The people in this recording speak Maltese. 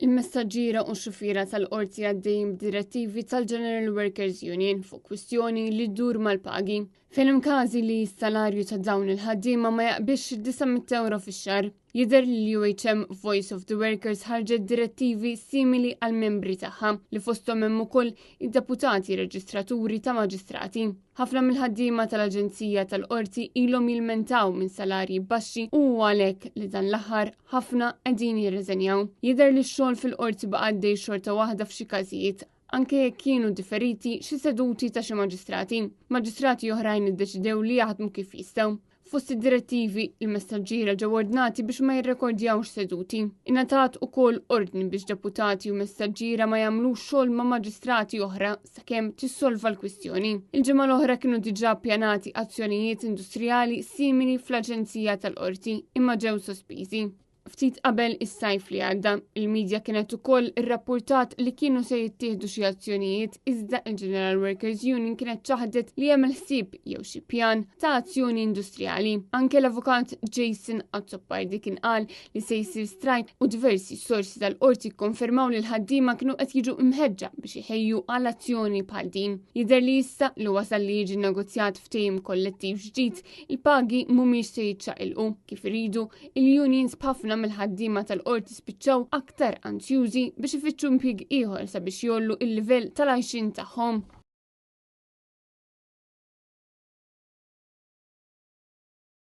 Il-messaġġiera u x-xufiera tal-qorti għaddejjin b'direttivi tal-General Workers Union fuq kwistjoni li ddur mal-pagi. Fejn hemm każi li s-salarju ta' dawn il-ħaddiema ma jaqbix 900 euro fix-xahar, jidher li l-UHM Voice of the Workers ħarġet direttivi simili għal membri tagħha li fosthom hemm ukoll id-deputati reġistraturi ta' maġistrati. Ħafna mill-ħaddiema tal-Aġenzija tal-Qorti ilhom jilmentaw minn salarji baxxi u għalhekk li dan l-aħħar ħafna qegħdin jirreżenjaw. Jidher li x-xogħol fil-qorti baqa' għaddej xorta waħda f'xi każijiet, anke jekk kienu differiti xi seduti ta' xi maġistrati. Maġistrati oħrajn iddeċidew li jaħdmu kif jistgħu. Fost id-direttivi il-messaġġiera ġew ordnati biex ma jirrekordjawx seduti. Ingħatat ukoll ordni biex deputati u messaġġiera ma jagħmlux xogħol ma' maġistrati oħra sakemm tissolva l-kwistjoni. Il-ġimgħa l-oħra kienu diġà ppjanati azzjonijiet industrijali simili fl-Aġenzija tal-Qorti imma ġew sospiżi. Ftit qabel is-sajf li għadda, il-medja kienet ukoll irrappurtat li kienu se jittieħdu xi azzjonijiet iżda il-General Workers Union kienet ċaħdet li hemm il-ħsieb jew xi pjan ta' azzjoni industrijali. Anke l-avukat Jason Azzopardi kien qal li se jsir strajk u diversi sorsi tal-qorti kkonfermaw li l-ħaddiema kienu qed jiġu imħeġġa biex iħejju għal azzjoni bħal din. Jidher li issa li wasal li jiġi negozjat ftehim kollettiv ġdid, il-pagi mhumiex se jiċċaqilqu kif iridu il-unions b'ħafna mill-ħaddiema tal-qorti spiċċaw aktar anzjużi biex ifittxu impjieg ieħor sabiex jollu il-livell tal-għajxin tagħhom.